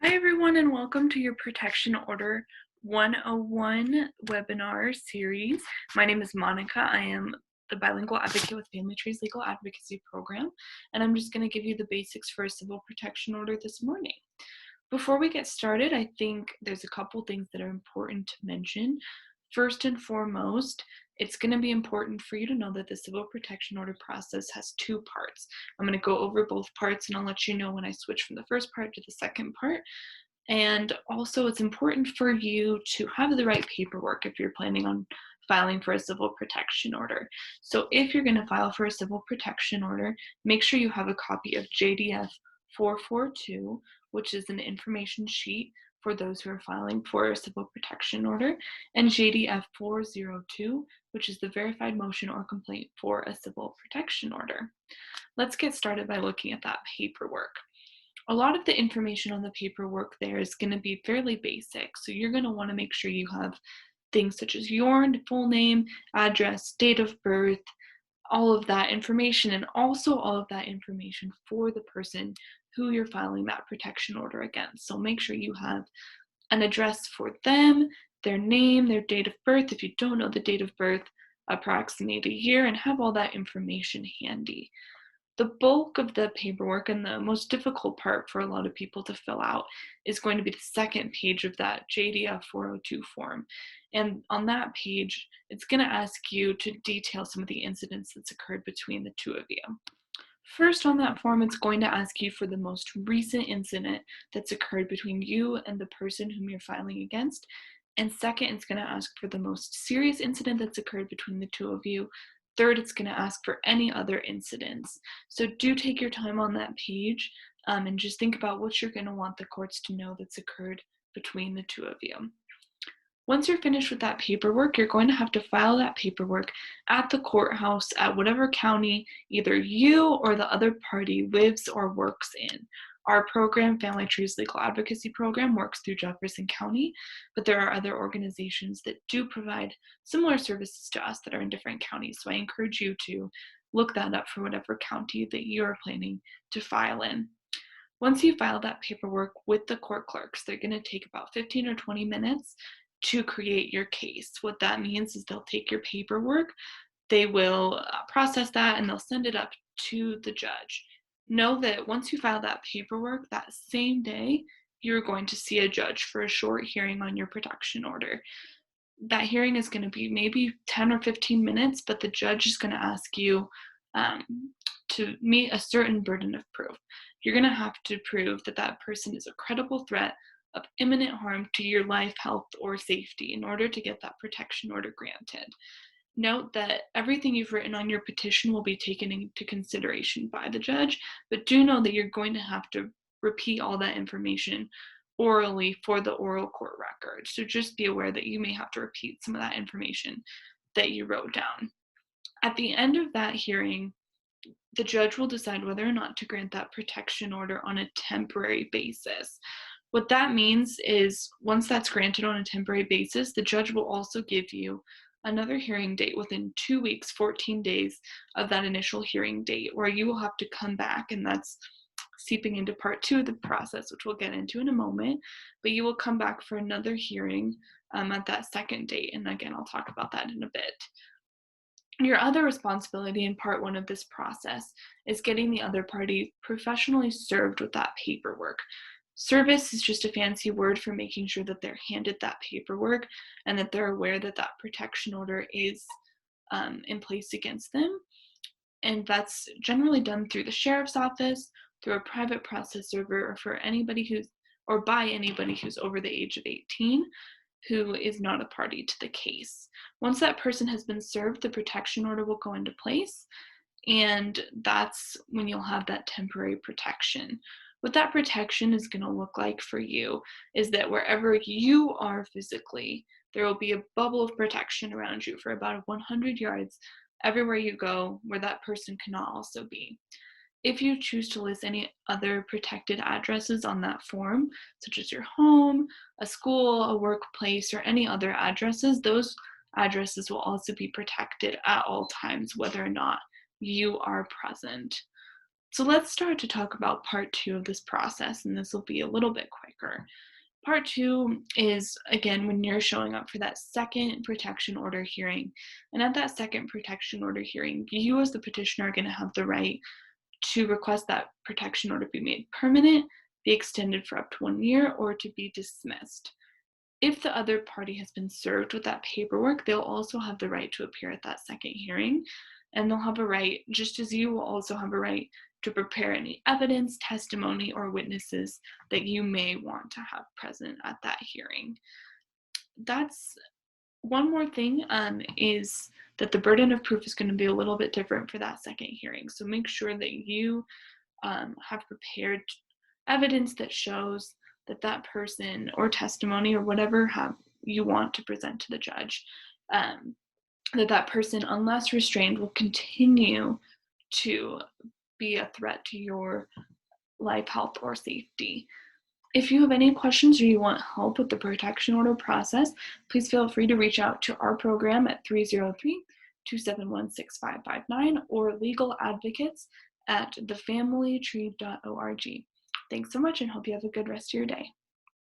Hi, everyone, and welcome to your Protection Order 101 webinar series. My name is Monica. I am the bilingual advocate with Family Tree's Legal Advocacy Program, and I'm just going to give you the basics for a civil protection order this morning. Before we get started, I think there's a couple things that are important to mention. First and foremost, it's going to be important for you to know that the civil protection order process has two parts. I'm going to go over both parts and I'll let you know when I switch from the first part to the second part. And also, it's important for you to have the right paperwork if you're planning on filing for a civil protection order. So, if you're going to file for a civil protection order, make sure you have a copy of JDF 442, which is an information sheet for those who are filing for a civil protection order, and JDF 402, which is the verified motion or complaint for a civil protection order. Let's get started by looking at that paperwork. A lot of the information on the paperwork there is going to be fairly basic. So you're going to want to make sure you have things such as your full name, address, date of birth, all of that information, and also all of that information for the person who you're filing that protection order against. So make sure you have an address for them, their name, their date of birth. If you don't know the date of birth, approximate a year and have all that information handy. The bulk of the paperwork and the most difficult part for a lot of people to fill out is going to be the second page of that JDF 402 form. And on that page, it's going to ask you to detail some of the incidents that's occurred between the two of you. First, on that form, it's going to ask you for the most recent incident that's occurred between you and the person whom you're filing against. And second, it's going to ask for the most serious incident that's occurred between the two of you. Third, it's going to ask for any other incidents. So do take your time on that page and just think about what you're going to want the courts to know that's occurred between the two of you. Once you're finished with that paperwork, you're going to have to file that paperwork at the courthouse at whatever county either you or the other party lives or works in. Our program, Family Tree's Legal Advocacy Program, works through Jefferson County, but there are other organizations that do provide similar services to us that are in different counties. So I encourage you to look that up for whatever county that you're planning to file in. Once you file that paperwork with the court clerks, they're going to take about 15 or 20 minutes to create your case. What that means is they'll take your paperwork, they will process that, and they'll send it up to the judge. Know that once you file that paperwork, that same day, you're going to see a judge for a short hearing on your protection order. That hearing is going to be maybe 10 or 15 minutes, but the judge is going to ask you um, to meet a certain burden of proof. You're going to have to prove that that person is a credible threat of imminent harm to your life, health, or safety in order to get that protection order granted. Note that everything you've written on your petition will be taken into consideration by the judge, but do know that you're going to have to repeat all that information orally for the oral court record. So just be aware that you may have to repeat some of that information that you wrote down. At the end of that hearing, the judge will decide whether or not to grant that protection order on a temporary basis. What that means is once that's granted on a temporary basis, the judge will also give you another hearing date within 2 weeks, 14 days of that initial hearing date, where you will have to come back, and that's seeping into part two of the process, which we'll get into in a moment. But you will come back for another hearing at that second date. And again, I'll talk about that in a bit. Your other responsibility in part one of this process is getting the other party professionally served with that paperwork. Service is just a fancy word for making sure that they're handed that paperwork and that they're aware that that protection order is in place against them. And that's generally done through the sheriff's office, through a private process server, or for anybody who's, or by anybody who's over the age of 18 who is not a party to the case. Once that person has been served, the protection order will go into place, and that's when you'll have that temporary protection. What that protection is going to look like for you is that wherever you are physically, there will be a bubble of protection around you for about 100 yards everywhere you go where that person cannot also be. If you choose to list any other protected addresses on that form, such as your home, a school, a workplace, or any other addresses, those addresses will also be protected at all times, whether or not you are present. So let's start to talk about part two of this process, and this will be a little bit quicker. Part two is, again, when you're showing up for that second protection order hearing. And at that second protection order hearing, you as the petitioner are going to have the right to request that protection order be made permanent, be extended for up to 1 year, or to be dismissed. If the other party has been served with that paperwork, they'll also have the right to appear at that second hearing. And they'll have a right, just as you will also have a right, to prepare any evidence, testimony, or witnesses that you may want to have present at that hearing. That's one more thing is that the burden of proof is going to be a little bit different for that second hearing. So make sure that you have prepared evidence that shows that that person or testimony or whatever you want to present to the judge, um, that person, unless restrained, will continue to be a threat to your life, health, or safety. If you have any questions or you want help with the protection order process, please feel free to reach out to our program at 303-271-6559 or legal advocates at thefamilytree.org. Thanks so much and hope you have a good rest of your day.